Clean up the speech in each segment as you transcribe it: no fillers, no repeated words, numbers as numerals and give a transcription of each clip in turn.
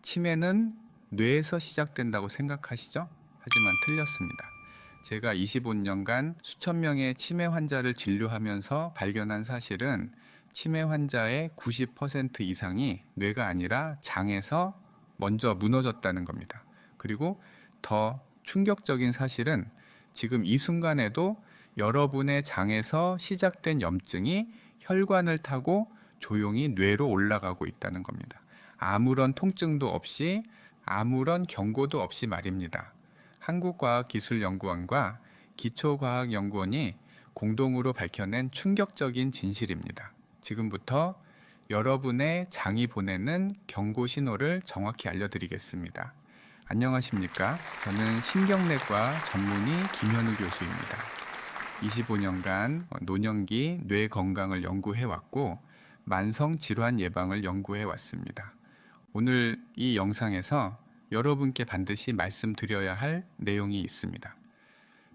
치매는 뇌에서 시작된다고 생각하시죠? 하지만 틀렸습니다. 제가 25년간 수천 명의 치매 환자를 진료하면서 발견한 사실은 치매 환자의 90% 이상이 뇌가 아니라 장에서 먼저 무너졌다는 겁니다. 그리고 더 충격적인 사실은 지금 이 순간에도 여러분의 장에서 시작된 염증이 혈관을 타고 조용히 뇌로 올라가고 있다는 겁니다. 아무런 통증도 없이 아무런 경고도 없이 말입니다. 한국과학기술연구원과 기초과학연구원이 공동으로 밝혀낸 충격적인 진실입니다. 지금부터 여러분의 장이 보내는 경고 신호를 정확히 알려드리겠습니다. 안녕하십니까? 저는 신경내과 전문의 김현우 교수입니다. 25년간 노년기 뇌 건강을 연구해 왔고 만성 질환 예방을 연구해 왔습니다. 오늘 이 영상에서 여러분께 반드시 말씀드려야 할 내용이 있습니다.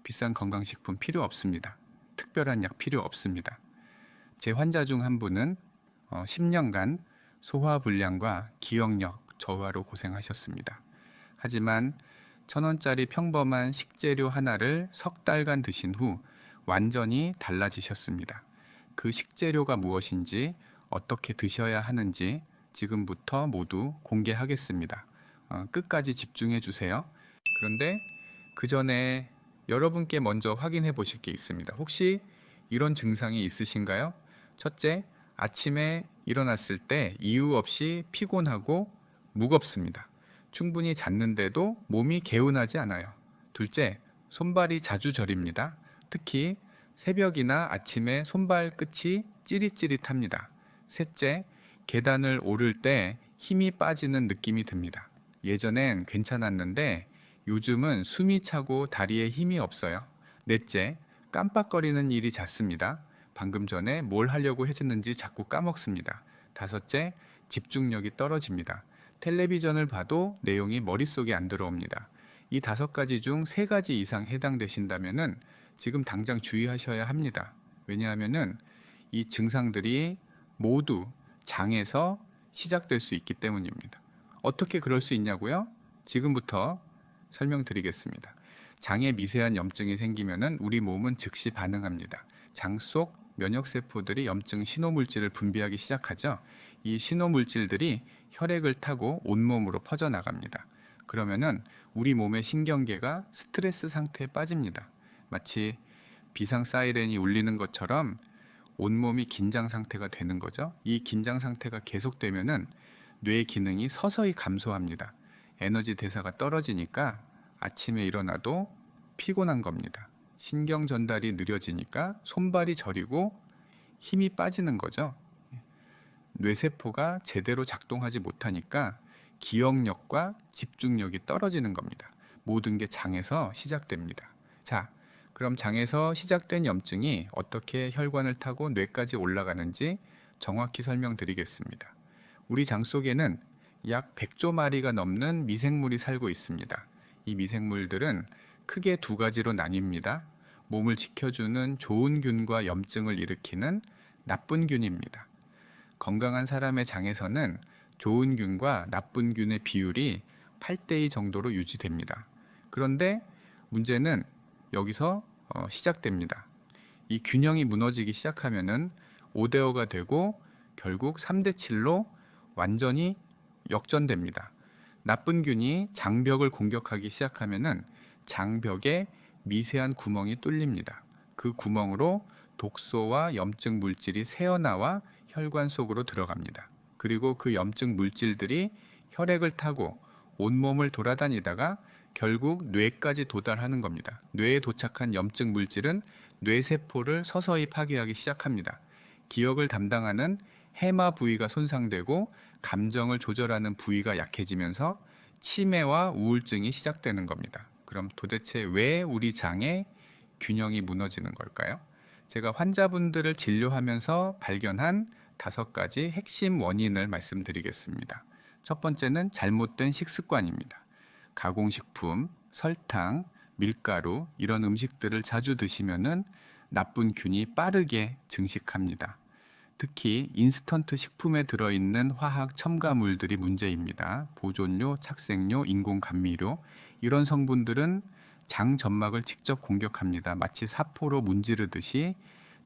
비싼 건강식품 필요 없습니다. 특별한 약 필요 없습니다. 제 환자 중 한 분은 10년간 소화불량과 기억력 저하로 고생하셨습니다. 하지만 1,000원짜리 평범한 식재료 하나를 석 달간 드신 후 완전히 달라지셨습니다. 그 식재료가 무엇인지, 어떻게 드셔야 하는지 지금부터 모두 공개하겠습니다. 끝까지 집중해 주세요. 그런데 그 전에 여러분께 먼저 확인해 보실 게 있습니다. 혹시 이런 증상이 있으신가요? 첫째, 아침에 일어났을 때 이유 없이 피곤하고 무겁습니다. 충분히 잤는데도 몸이 개운하지 않아요. 둘째, 손발이 자주 저립니다. 특히 새벽이나 아침에 손발 끝이 찌릿찌릿합니다. 셋째, 계단을 오를 때 힘이 빠지는 느낌이 듭니다. 예전엔 괜찮았는데 요즘은 숨이 차고 다리에 힘이 없어요. 넷째, 깜빡거리는 일이 잦습니다. 방금 전에 뭘 하려고 했는지 자꾸 까먹습니다. 다섯째, 집중력이 떨어집니다. 텔레비전을 봐도 내용이 머릿속에 안 들어옵니다. 이 5가지 중 3가지 이상 해당되신다면은 지금 당장 주의하셔야 합니다. 왜냐하면은 이 증상들이 모두 장에서 시작될 수 있기 때문입니다. 어떻게 그럴 수 있냐고요? 지금부터 설명드리겠습니다. 장에 미세한 염증이 생기면은 우리 몸은 즉시 반응합니다. 장 속 면역세포들이 염증 신호물질을 분비하기 시작하죠. 이 신호물질들이 혈액을 타고 온몸으로 퍼져나갑니다. 그러면은 우리 몸의 신경계가 스트레스 상태에 빠집니다. 마치 비상 사이렌이 울리는 것처럼 온몸이 긴장 상태가 되는 거죠. 이 긴장 상태가 계속되면은 뇌 기능이 서서히 감소합니다. 에너지 대사가 떨어지니까 아침에 일어나도 피곤한 겁니다. 신경 전달이 느려지니까 손발이 저리고 힘이 빠지는 거죠. 뇌세포가 제대로 작동하지 못하니까 기억력과 집중력이 떨어지는 겁니다. 모든 게 장에서 시작됩니다. 자, 그럼 장에서 시작된 염증이 어떻게 혈관을 타고 뇌까지 올라가는지 정확히 설명드리겠습니다. 우리 장 속에는 약 100조 마리가 넘는 미생물이 살고 있습니다. 이 미생물들은 크게 2가지로 나뉩니다. 몸을 지켜주는 좋은 균과 염증을 일으키는 나쁜 균입니다. 건강한 사람의 장에서는 좋은 균과 나쁜 균의 비율이 8대2 정도로 유지됩니다. 그런데 문제는 여기서 시작됩니다. 이 균형이 무너지기 시작하면은 5대5가 되고 결국 3대7로 완전히 역전됩니다. 나쁜 균이 장벽을 공격하기 시작하면은 장벽에 미세한 구멍이 뚫립니다. 그 구멍으로 독소와 염증 물질이 새어나와 혈관 속으로 들어갑니다. 그리고 그 염증 물질들이 혈액을 타고 온몸을 돌아다니다가 결국 뇌까지 도달하는 겁니다. 뇌에 도착한 염증 물질은 뇌세포를 서서히 파괴하기 시작합니다. 기억을 담당하는 해마 부위가 손상되고 감정을 조절하는 부위가 약해지면서 치매와 우울증이 시작되는 겁니다. 그럼 도대체 왜 우리 장의 균형이 무너지는 걸까요? 제가 환자분들을 진료하면서 발견한 5가지 핵심 원인을 말씀드리겠습니다. 첫 번째는 잘못된 식습관입니다. 가공식품, 설탕, 밀가루 이런 음식들을 자주 드시면은 나쁜 균이 빠르게 증식합니다. 특히 인스턴트 식품에 들어있는 화학 첨가물들이 문제입니다. 보존료, 착색료, 인공 감미료 이런 성분들은 장 점막을 직접 공격합니다. 마치 사포로 문지르듯이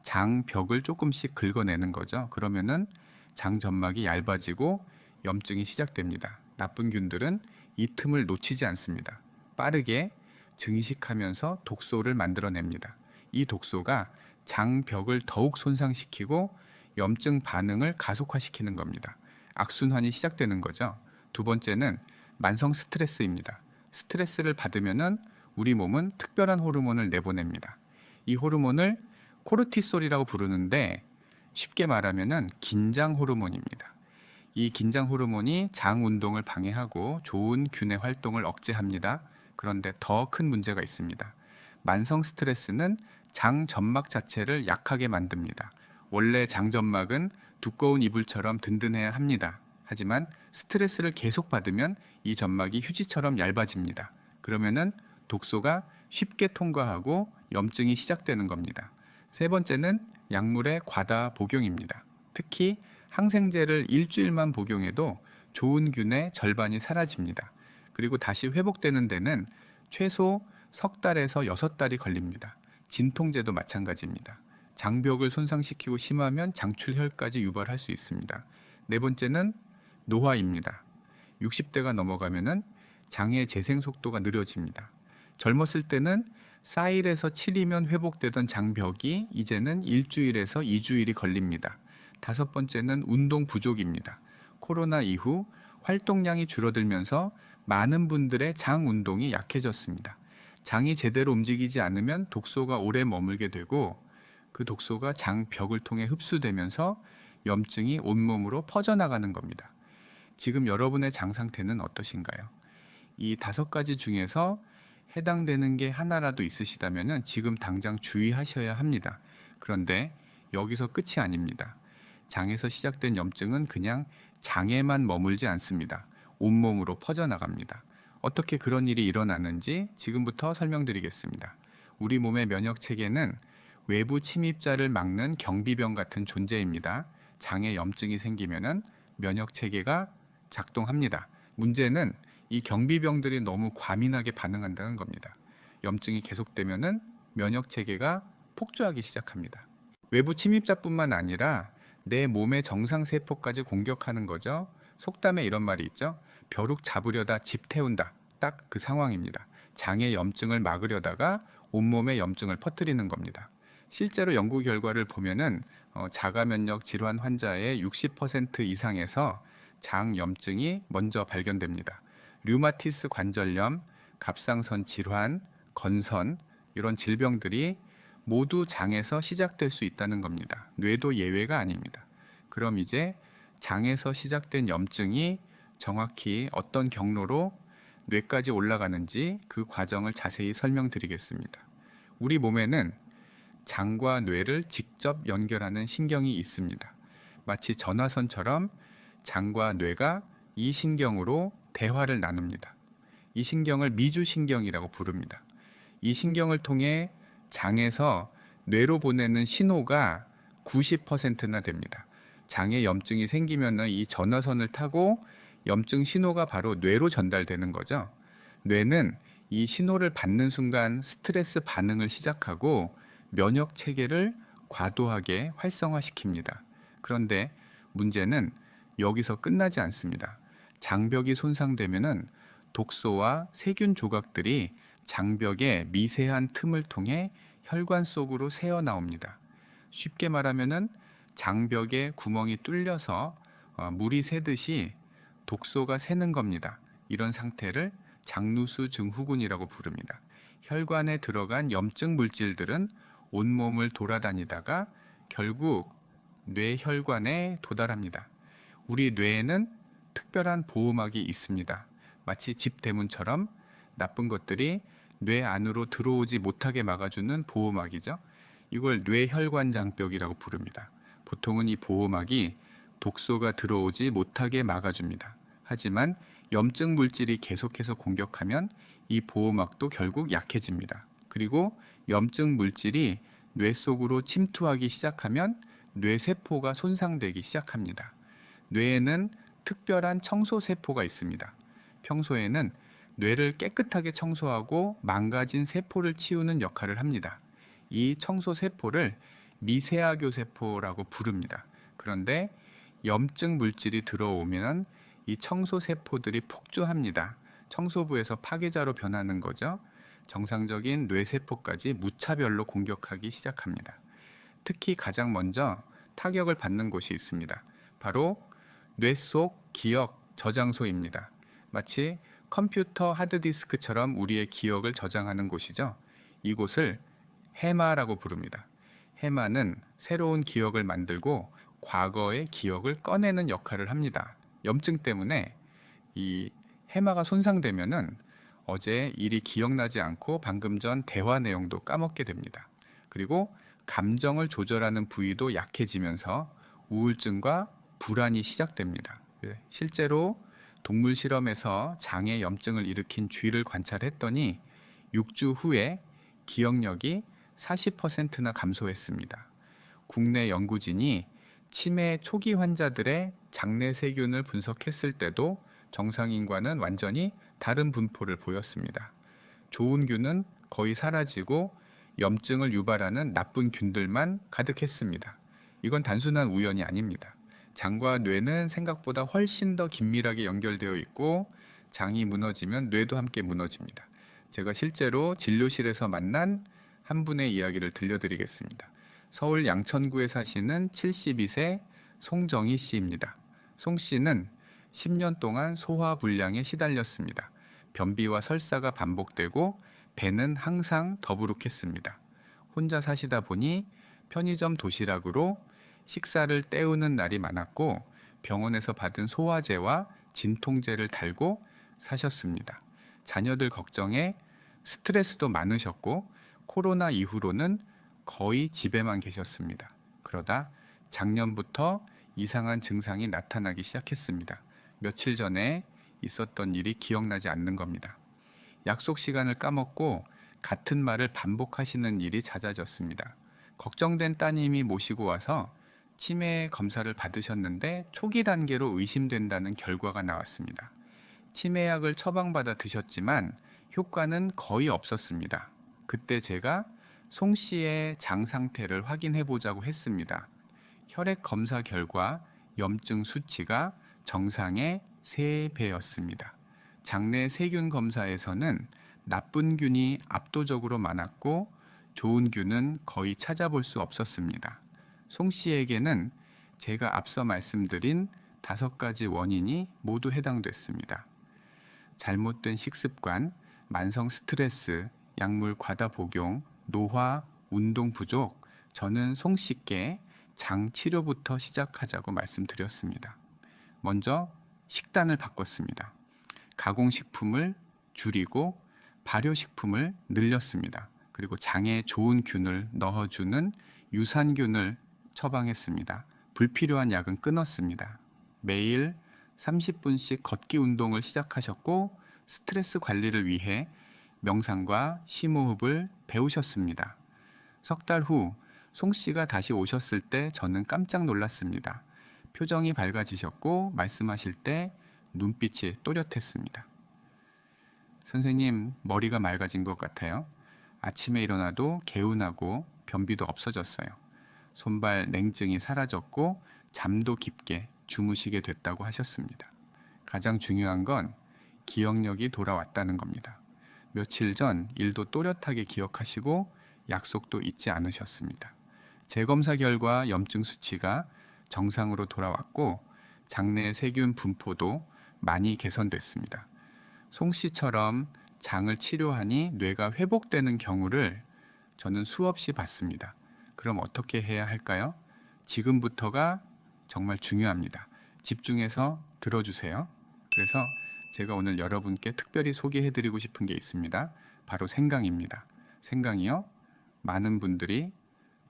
장 벽을 조금씩 긁어내는 거죠. 그러면은 장 점막이 얇아지고 염증이 시작됩니다. 나쁜 균들은 이 틈을 놓치지 않습니다. 빠르게 증식하면서 독소를 만들어냅니다. 이 독소가 장벽을 더욱 손상시키고 염증 반응을 가속화시키는 겁니다. 악순환이 시작되는 거죠. 두 번째는 만성 스트레스입니다. 스트레스를 받으면은 우리 몸은 특별한 호르몬을 내보냅니다. 이 호르몬을 코르티솔이라고 부르는데 쉽게 말하면은 긴장 호르몬입니다. 이 긴장 호르몬이 장 운동을 방해하고 좋은 균의 활동을 억제합니다. 그런데 더 큰 문제가 있습니다. 만성 스트레스는 장 점막 자체를 약하게 만듭니다. 원래 장 점막은 두꺼운 이불처럼 든든해야 합니다. 하지만 스트레스를 계속 받으면 이 점막이 휴지처럼 얇아집니다. 그러면은 독소가 쉽게 통과하고 염증이 시작되는 겁니다. 세 번째는 약물의 과다 복용입니다. 특히 항생제를 일주일만 복용해도 좋은 균의 절반이 사라집니다. 그리고 다시 회복되는 데는 최소 석 달에서 6달이 걸립니다. 진통제도 마찬가지입니다. 장벽을 손상시키고 심하면 장출혈까지 유발할 수 있습니다. 네 번째는 노화입니다. 60대가 넘어가면은 장의 재생 속도가 느려집니다. 젊었을 때는 4일에서 7일이면 회복되던 장벽이 이제는 일주일에서 2주일이 걸립니다. 다섯 번째는 운동 부족입니다. 코로나 이후 활동량이 줄어들면서 많은 분들의 장 운동이 약해졌습니다. 장이 제대로 움직이지 않으면 독소가 오래 머물게 되고 그 독소가 장벽을 통해 흡수되면서 염증이 온몸으로 퍼져나가는 겁니다. 지금 여러분의 장 상태는 어떠신가요? 이 5가지 중에서 해당되는 게 하나라도 있으시다면 지금 당장 주의하셔야 합니다. 그런데 여기서 끝이 아닙니다. 장에서 시작된 염증은 그냥 장에만 머물지 않습니다. 온몸으로 퍼져나갑니다. 어떻게 그런 일이 일어나는지 지금부터 설명드리겠습니다. 우리 몸의 면역 체계는 외부 침입자를 막는 경비병 같은 존재입니다. 장에 염증이 생기면은 면역 체계가 작동합니다. 문제는 이 경비병들이 너무 과민하게 반응한다는 겁니다. 염증이 계속되면은 면역 체계가 폭주하기 시작합니다. 외부 침입자뿐만 아니라 내 몸의 정상 세포까지 공격하는 거죠. 속담에 이런 말이 있죠. 벼룩 잡으려다 집 태운다. 딱 그 상황입니다. 장의 염증을 막으려다가 온몸에 염증을 퍼뜨리는 겁니다. 실제로 연구 결과를 보면은 자가 면역 질환 환자의 60% 이상에서 장 염증이 먼저 발견됩니다. 류마티스 관절염, 갑상선 질환, 건선 이런 질병들이 모두 장에서 시작될 수 있다는 겁니다. 뇌도 예외가 아닙니다. 그럼 이제 장에서 시작된 염증이 정확히 어떤 경로로 뇌까지 올라가는지 그 과정을 자세히 설명드리겠습니다. 우리 몸에는 장과 뇌를 직접 연결하는 신경이 있습니다. 마치 전화선처럼 장과 뇌가 이 신경으로 대화를 나눕니다. 이 신경을 미주신경이라고 부릅니다. 이 신경을 통해 장에서 뇌로 보내는 신호가 90%나 됩니다. 장에 염증이 생기면 이 전화선을 타고 염증 신호가 바로 뇌로 전달되는 거죠. 뇌는 이 신호를 받는 순간 스트레스 반응을 시작하고 면역 체계를 과도하게 활성화시킵니다. 그런데 문제는 여기서 끝나지 않습니다. 장벽이 손상되면은 독소와 세균 조각들이 장벽의 미세한 틈을 통해 혈관 속으로 새어 나옵니다. 쉽게 말하면은 장벽에 구멍이 뚫려서 물이 새듯이 독소가 새는 겁니다. 이런 상태를 장누수 증후군이라고 부릅니다. 혈관에 들어간 염증 물질들은 온몸을 돌아다니다가 결국 뇌혈관에 도달합니다. 우리 뇌에는 특별한 보호막이 있습니다. 마치 집 대문처럼 나쁜 것들이 뇌 안으로 들어오지 못하게 막아주는 보호막이죠. 이걸 뇌혈관 장벽이라고 부릅니다. 보통은 이 보호막이 독소가 들어오지 못하게 막아줍니다. 하지만 염증 물질이 계속해서 공격하면 이 보호막도 결국 약해집니다. 그리고 염증 물질이 뇌 속으로 침투하기 시작하면 뇌세포가 손상되기 시작합니다. 뇌에는 특별한 청소세포가 있습니다. 평소에는 뇌를 깨끗하게 청소하고 망가진 세포를 치우는 역할을 합니다. 이 청소세포를 미세하교세포라고 부릅니다. 그런데 염증 물질이 들어오면 이 청소세포들이 폭주합니다. 청소부에서 파괴자로 변하는 거죠. 정상적인 뇌세포까지 무차별로 공격하기 시작합니다. 특히 가장 먼저 타격을 받는 곳이 있습니다. 바로 뇌 속 기억 저장소입니다. 마치 컴퓨터 하드디스크처럼 우리의 기억을 저장하는 곳이죠. 이곳을 해마라고 부릅니다. 해마는 새로운 기억을 만들고 과거의 기억을 꺼내는 역할을 합니다. 염증 때문에 이 해마가 손상되면은 어제 일이 기억나지 않고 방금 전 대화 내용도 까먹게 됩니다. 그리고 감정을 조절하는 부위도 약해지면서 우울증과 불안이 시작됩니다. 실제로 동물 실험에서 장에 염증을 일으킨 쥐를 관찰했더니 6주 후에 기억력이 40%나 감소했습니다. 국내 연구진이 치매 초기 환자들의 장내 세균을 분석했을 때도 정상인과는 완전히 다른 분포를 보였습니다. 좋은 균은 거의 사라지고 염증을 유발하는 나쁜 균들만 가득했습니다. 이건 단순한 우연이 아닙니다. 장과 뇌는 생각보다 훨씬 더 긴밀하게 연결되어 있고 장이 무너지면 뇌도 함께 무너집니다. 제가 실제로 진료실에서 만난 한 분의 이야기를 들려드리겠습니다. 서울 양천구에 사시는 72세 송정희 씨입니다. 송 씨는 10년 동안 소화불량에 시달렸습니다. 변비와 설사가 반복되고 배는 항상 더부룩했습니다. 혼자 사시다 보니 편의점 도시락으로 식사를 때우는 날이 많았고 병원에서 받은 소화제와 진통제를 달고 사셨습니다. 자녀들 걱정에 스트레스도 많으셨고 코로나 이후로는 거의 집에만 계셨습니다. 그러다 작년부터 이상한 증상이 나타나기 시작했습니다. 며칠 전에 있었던 일이 기억나지 않는 겁니다. 약속 시간을 까먹고 같은 말을 반복하시는 일이 잦아졌습니다. 걱정된 따님이 모시고 와서 치매 검사를 받으셨는데 초기 단계로 의심된다는 결과가 나왔습니다. 치매약을 처방받아 드셨지만 효과는 거의 없었습니다. 그때 제가 송 씨의 장 상태를 확인해 보자고 했습니다. 혈액 검사 결과 염증 수치가 정상의 3배였습니다. 장내 세균 검사에서는 나쁜 균이 압도적으로 많았고 좋은 균은 거의 찾아볼 수 없었습니다. 송 씨에게는 제가 앞서 말씀드린 5가지 원인이 모두 해당됐습니다. 잘못된 식습관, 만성 스트레스, 약물 과다 복용, 노화, 운동 부족, 저는 송 씨께 장 치료부터 시작하자고 말씀드렸습니다. 먼저 식단을 바꿨습니다. 가공식품을 줄이고 발효식품을 늘렸습니다. 그리고 장에 좋은 균을 넣어주는 유산균을 처방했습니다. 불필요한 약은 끊었습니다. 매일 30분씩 걷기 운동을 시작하셨고 스트레스 관리를 위해 명상과 심호흡을 배우셨습니다. 석 달 후 송 씨가 다시 오셨을 때 저는 깜짝 놀랐습니다. 표정이 밝아지셨고 말씀하실 때 눈빛이 또렷했습니다. 선생님, 머리가 맑아진 것 같아요. 아침에 일어나도 개운하고 변비도 없어졌어요. 손발 냉증이 사라졌고 잠도 깊게 주무시게 됐다고 하셨습니다. 가장 중요한 건 기억력이 돌아왔다는 겁니다. 며칠 전 일도 또렷하게 기억하시고 약속도 잊지 않으셨습니다. 재검사 결과 염증 수치가 정상으로 돌아왔고 장내 세균 분포도 많이 개선됐습니다. 송 씨처럼 장을 치료하니 뇌가 회복되는 경우를 저는 수없이 봤습니다. 그럼 어떻게 해야 할까요? 지금부터가 정말 중요합니다. 집중해서 들어주세요. 그래서 제가 오늘 여러분께 특별히 소개해드리고 싶은 게 있습니다. 바로 생강입니다. 생강이요. 많은 분들이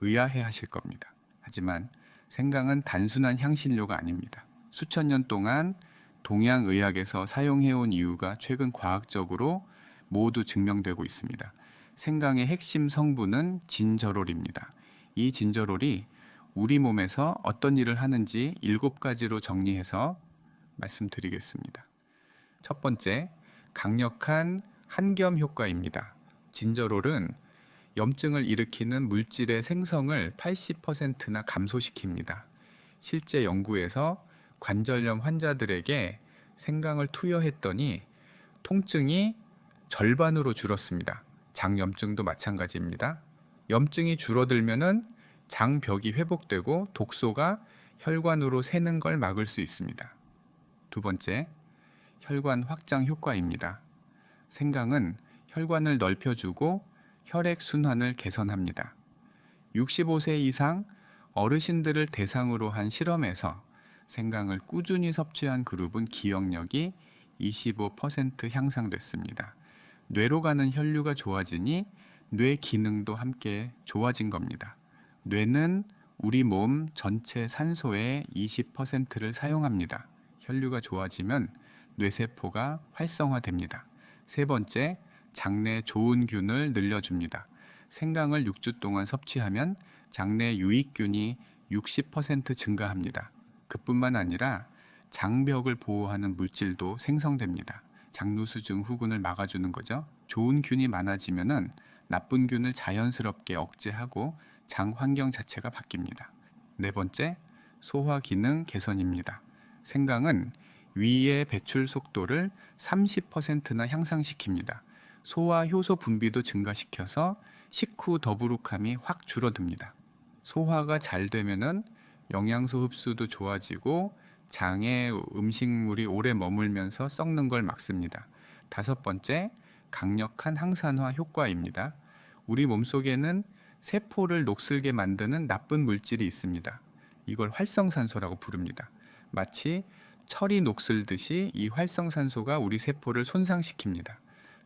의아해 하실 겁니다. 하지만 생강은 단순한 향신료가 아닙니다. 수천 년 동안 동양의학에서 사용해온 이유가 최근 과학적으로 모두 증명되고 있습니다. 생강의 핵심 성분은 진저롤입니다. 이 진저롤이 우리 몸에서 어떤 일을 하는지 7가지로 정리해서 말씀드리겠습니다. 첫 번째, 강력한 한겸 효과입니다. 진저롤은 염증을 일으키는 물질의 생성을 80%나 감소시킵니다. 실제 연구에서 관절염 환자들에게 생강을 투여했더니 통증이 절반으로 줄었습니다. 장염증도 마찬가지입니다. 염증이 줄어들면은 장벽이 회복되고 독소가 혈관으로 새는 걸 막을 수 있습니다. 두 번째, 혈관 확장 효과입니다. 생강은 혈관을 넓혀주고 혈액 순환을 개선합니다. 65세 이상 어르신들을 대상으로 한 실험에서 생강을 꾸준히 섭취한 그룹은 기억력이 25% 향상됐습니다. 뇌로 가는 혈류가 좋아지니 뇌 기능도 함께 좋아진 겁니다. 뇌는 우리 몸 전체 산소의 20%를 사용합니다. 혈류가 좋아지면 뇌세포가 활성화됩니다. 세 번째, 장내 좋은 균을 늘려줍니다. 생강을 6주 동안 섭취하면 장내 유익균이 60% 증가합니다. 그뿐만 아니라 장벽을 보호하는 물질도 생성됩니다. 장누수증 후군을 막아주는 거죠. 좋은 균이 많아지면은 나쁜 균을 자연스럽게 억제하고 장 환경 자체가 바뀝니다. 네 번째, 소화 기능 개선입니다. 생강은 위의 배출 속도를 30%나 향상시킵니다. 소화 효소 분비도 증가시켜서 식후 더부룩함이 확 줄어듭니다. 소화가 잘 되면은 영양소 흡수도 좋아지고 장에 음식물이 오래 머물면서 썩는 걸 막습니다. 다섯 번째, 강력한 항산화 효과입니다. 우리 몸속에는 세포를 녹슬게 만드는 나쁜 물질이 있습니다. 이걸 활성산소라고 부릅니다. 마치 철이 녹슬듯이 이 활성산소가 우리 세포를 손상시킵니다.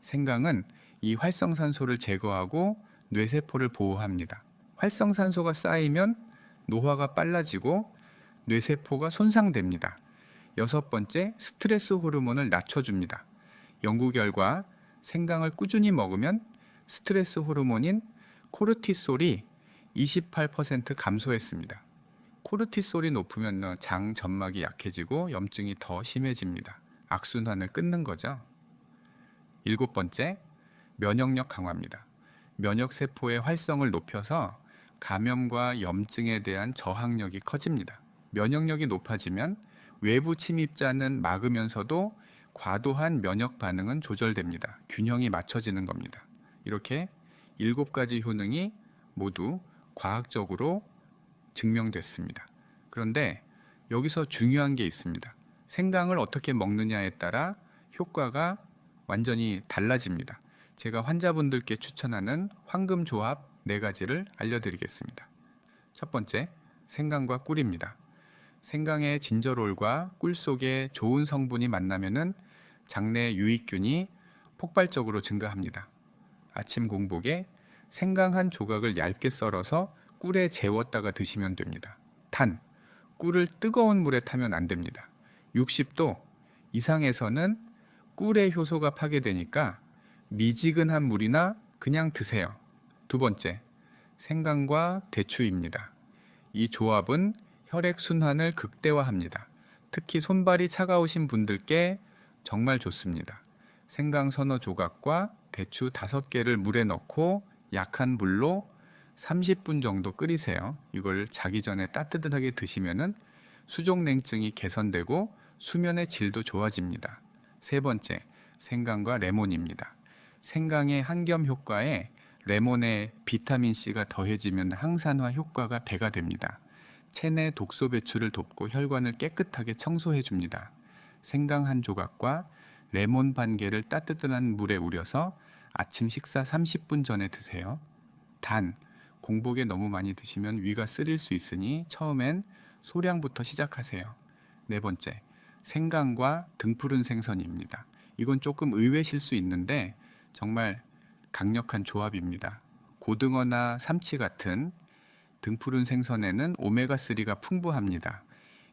생강은 이 활성산소를 제거하고 뇌세포를 보호합니다. 활성산소가 쌓이면 노화가 빨라지고 뇌세포가 손상됩니다. 여섯 번째, 스트레스 호르몬을 낮춰줍니다. 연구 결과 생강을 꾸준히 먹으면 스트레스 호르몬인 코르티솔이 28% 감소했습니다. 코르티솔이 높으면 장 점막이 약해지고 염증이 더 심해집니다. 악순환을 끊는 거죠. 일곱 번째, 면역력 강화입니다. 면역세포의 활성을 높여서 감염과 염증에 대한 저항력이 커집니다. 면역력이 높아지면 외부 침입자는 막으면서도 과도한 면역 반응은 조절됩니다. 균형이 맞춰지는 겁니다. 이렇게 7가지 효능이 모두 과학적으로 증명됐습니다. 그런데 여기서 중요한 게 있습니다. 생강을 어떻게 먹느냐에 따라 효과가 완전히 달라집니다. 제가 환자분들께 추천하는 황금 조합 4가지를 알려드리겠습니다. 첫 번째, 생강과 꿀입니다. 생강의 진저롤과 꿀 속에 좋은 성분이 만나면은 장내 유익균이 폭발적으로 증가합니다. 아침 공복에 생강 한 조각을 얇게 썰어서 꿀에 재웠다가 드시면 됩니다. 단, 꿀을 뜨거운 물에 타면 안 됩니다. 60도 이상에서는 꿀의 효소가 파괴되니까 미지근한 물이나 그냥 드세요. 두 번째, 생강과 대추입니다. 이 조합은 혈액 순환을 극대화합니다. 특히 손발이 차가우신 분들께 정말 좋습니다. 생강 서너 조각과 대추 5개를 물에 넣고 약한 불로 30분 정도 끓이세요. 이걸 자기 전에 따뜻하게 드시면은 수족냉증이 개선되고 수면의 질도 좋아집니다. 세 번째, 생강과 레몬입니다. 생강의 한겸 효과에 레몬에 비타민C가 더해지면 항산화 효과가 배가 됩니다. 체내 독소 배출을 돕고 혈관을 깨끗하게 청소해 줍니다. 생강 한 조각과 레몬 반 개를 따뜻한 물에 우려서 아침 식사 30분 전에 드세요. 단, 공복에 너무 많이 드시면 위가 쓰릴 수 있으니 처음엔 소량부터 시작하세요. 네 번째, 생강과 등푸른 생선입니다. 이건 조금 의외실 수 있는데 정말 강력한 조합입니다. 고등어나 삼치 같은 등푸른 생선에는 오메가3가 풍부합니다.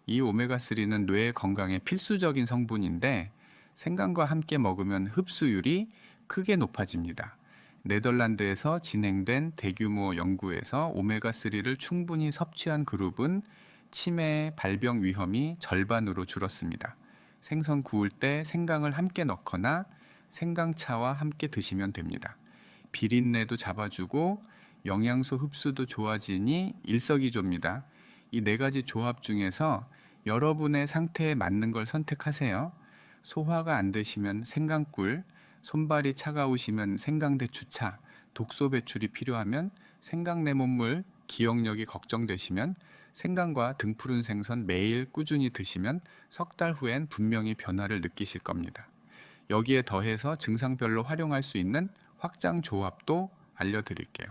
이 오메가3는 뇌 건강에 필수적인 성분인데 생강과 함께 먹으면 흡수율이 크게 높아집니다. 네덜란드에서 진행된 대규모 연구에서 오메가3를 충분히 섭취한 그룹은 치매 발병 위험이 절반으로 줄었습니다. 생선 구울 때 생강을 함께 넣거나 생강차와 함께 드시면 됩니다. 비린내도 잡아주고 영양소 흡수도 좋아지니 일석이조입니다. 이 네 가지 조합 중에서 여러분의 상태에 맞는 걸 선택하세요. 소화가 안 되시면 생강꿀, 손발이 차가우시면 생강대추차, 독소 배출이 필요하면 생강레몬물, 기억력이 걱정되시면 생강과 등푸른 생선 매일 꾸준히 드시면 석 달 후엔 분명히 변화를 느끼실 겁니다. 여기에 더해서 증상별로 활용할 수 있는 확장 조합도 알려드릴게요.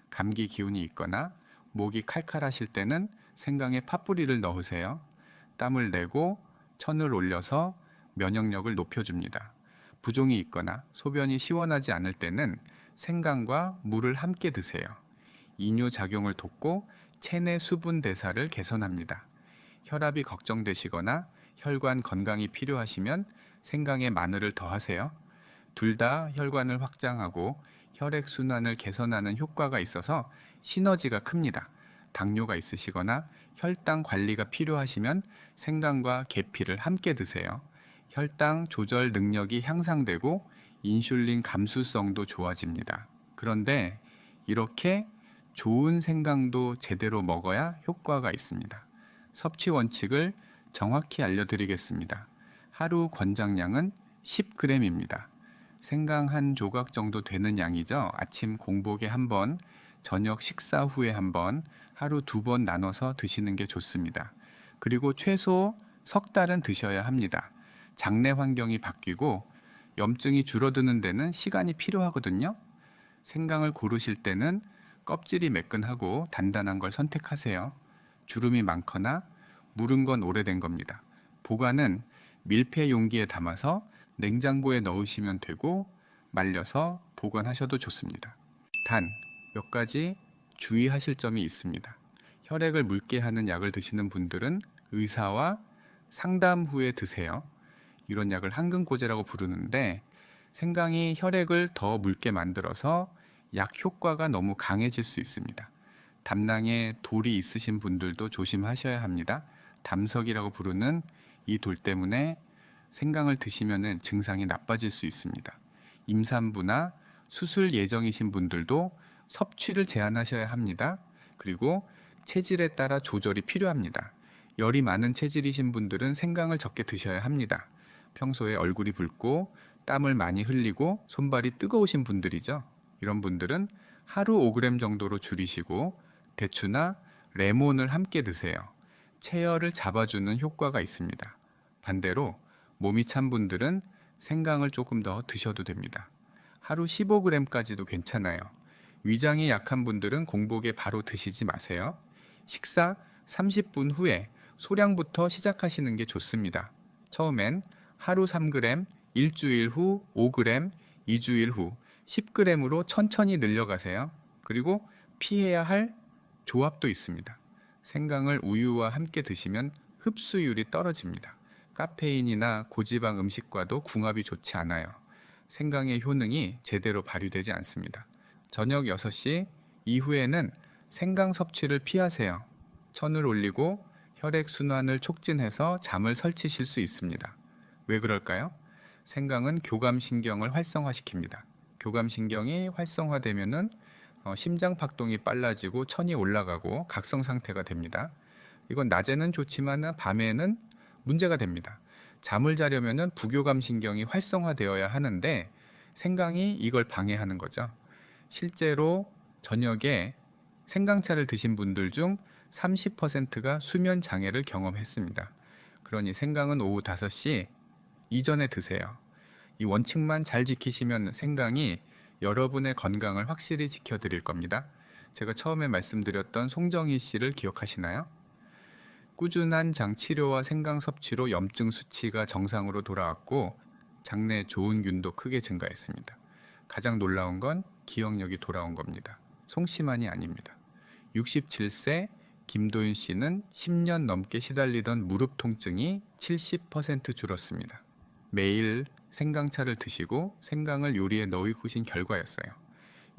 감기 기운이 있거나 목이 칼칼하실 때는 생강에 팥뿌리를 넣으세요. 땀을 내고 천을 올려서 면역력을 높여줍니다. 부종이 있거나 소변이 시원하지 않을 때는 생강과 물을 함께 드세요. 이뇨 작용을 돕고 체내 수분 대사를 개선합니다. 혈압이 걱정되시거나 혈관 건강이 필요하시면 생강에 마늘을 더하세요. 둘 다 혈관을 확장하고 혈액 순환을 개선하는 효과가 있어서 시너지가 큽니다. 당뇨가 있으시거나 혈당 관리가 필요하시면 생강과 계피를 함께 드세요. 혈당 조절 능력이 향상되고 인슐린 감수성도 좋아집니다. 그런데 이렇게 좋은 생강도 제대로 먹어야 효과가 있습니다. 섭취 원칙을 정확히 알려드리겠습니다. 하루 권장량은 10g입니다. 생강 한 조각 정도 되는 양이죠. 아침 공복에 한 번, 저녁 식사 후에 한 번, 하루 2번 나눠서 드시는 게 좋습니다. 그리고 최소 석 달은 드셔야 합니다. 장내 환경이 바뀌고 염증이 줄어드는 데는 시간이 필요하거든요. 생강을 고르실 때는 껍질이 매끈하고 단단한 걸 선택하세요. 주름이 많거나 무른 건 오래된 겁니다. 보관은 밀폐 용기에 담아서 냉장고에 넣으시면 되고 말려서 보관하셔도 좋습니다. 단, 몇 가지 주의하실 점이 있습니다. 혈액을 묽게 하는 약을 드시는 분들은 의사와 상담 후에 드세요. 이런 약을 항근고제라고 부르는데 생강이 혈액을 더 묽게 만들어서 약 효과가 너무 강해질 수 있습니다. 담낭에 돌이 있으신 분들도 조심하셔야 합니다. 담석이라고 부르는 이 돌 때문에 생강을 드시면 증상이 나빠질 수 있습니다. 임산부나 수술 예정이신 분들도 섭취를 제한하셔야 합니다. 그리고 체질에 따라 조절이 필요합니다. 열이 많은 체질이신 분들은 생강을 적게 드셔야 합니다. 평소에 얼굴이 붉고 땀을 많이 흘리고 손발이 뜨거우신 분들이죠. 이런 분들은 하루 5g 정도로 줄이시고 대추나 레몬을 함께 드세요. 체열을 잡아주는 효과가 있습니다. 반대로 몸이 찬 분들은 생강을 조금 더 드셔도 됩니다. 하루 15g까지도 괜찮아요. 위장이 약한 분들은 공복에 바로 드시지 마세요. 식사 30분 후에 소량부터 시작하시는 게 좋습니다. 처음엔 하루 3g, 일주일 후 5g, 2주일 후 10g으로 천천히 늘려가세요. 그리고 피해야 할 조합도 있습니다. 생강을 우유와 함께 드시면 흡수율이 떨어집니다. 카페인이나 고지방 음식과도 궁합이 좋지 않아요. 생강의 효능이 제대로 발휘되지 않습니다. 저녁 6시 이후에는 생강 섭취를 피하세요. 천을 올리고 혈액 순환을 촉진해서 잠을 설치실 수 있습니다. 왜 그럴까요? 생강은 교감신경을 활성화시킵니다. 교감신경이 활성화되면은 심장 박동이 빨라지고 천이 올라가고 각성 상태가 됩니다. 이건 낮에는 좋지만 밤에는 문제가 됩니다. 잠을 자려면은 부교감 신경이 활성화되어야 하는데 생강이 이걸 방해하는 거죠. 실제로 저녁에 생강차를 드신 분들 중 30%가 수면 장애를 경험했습니다. 그러니 생강은 오후 5시 이전에 드세요. 이 원칙만 잘 지키시면 생강이 여러분의 건강을 확실히 지켜드릴 겁니다. 제가 처음에 말씀드렸던 송정희 씨를 기억하시나요? 꾸준한 장 치료와 생강 섭취로 염증 수치가 정상으로 돌아왔고 장내 좋은균도 크게 증가했습니다. 가장 놀라운 건 기억력이 돌아온 겁니다. 송 씨만이 아닙니다. 67세 김도윤 씨는 10년 넘게 시달리던 무릎 통증이 70% 줄었습니다. 매일 생강차를 드시고 생강을 요리에 넣으신 결과였어요.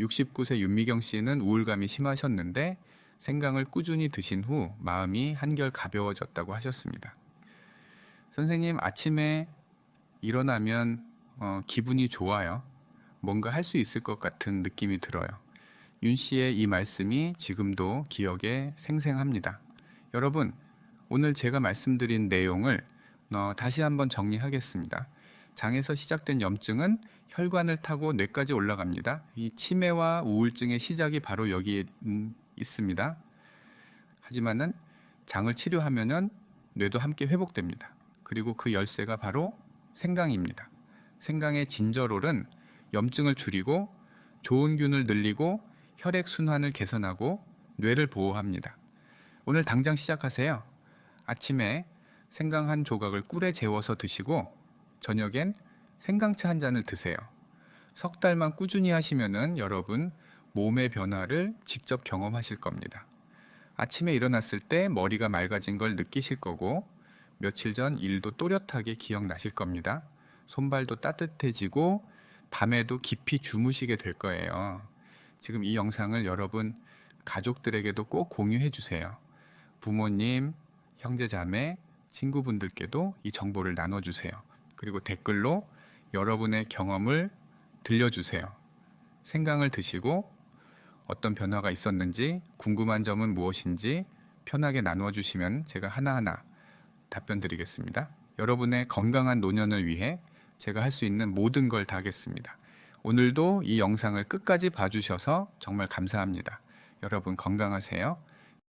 69세 윤미경 씨는 우울감이 심하셨는데 생강을 꾸준히 드신 후 마음이 한결 가벼워졌다고 하셨습니다. 선생님, 아침에 일어나면 기분이 좋아요. 뭔가 할 수 있을 것 같은 느낌이 들어요. 윤 씨의 이 말씀이 지금도 기억에 생생합니다. 여러분, 오늘 제가 말씀드린 내용을 다시 한번 정리하겠습니다. 장에서 시작된 염증은 혈관을 타고 뇌까지 올라갑니다. 이 치매와 우울증의 시작이 바로 여기에 있습니다. 하지만은 장을 치료하면은 뇌도 함께 회복됩니다. 그리고 그 열쇠가 바로 생강입니다. 생강의 진저롤은 염증을 줄이고 좋은 균을 늘리고 혈액 순환을 개선하고 뇌를 보호합니다. 오늘 당장 시작하세요. 아침에 생강 한 조각을 꿀에 재워서 드시고 저녁엔 생강차 한 잔을 드세요. 석 달만 꾸준히 하시면은 여러분 몸의 변화를 직접 경험하실 겁니다. 아침에 일어났을 때 머리가 맑아진 걸 느끼실 거고 며칠 전 일도 또렷하게 기억나실 겁니다. 손발도 따뜻해지고 밤에도 깊이 주무시게 될 거예요. 지금 이 영상을 여러분 가족들에게도 꼭 공유해 주세요. 부모님, 형제자매, 친구분들께도 이 정보를 나눠주세요. 그리고 댓글로 여러분의 경험을 들려주세요. 생강을 드시고 어떤 변화가 있었는지, 궁금한 점은 무엇인지 편하게 나누어 주시면 제가 하나하나 답변 드리겠습니다. 여러분의 건강한 노년을 위해 제가 할 수 있는 모든 걸 다 하겠습니다. 오늘도 이 영상을 끝까지 봐주셔서 정말 감사합니다. 여러분 건강하세요.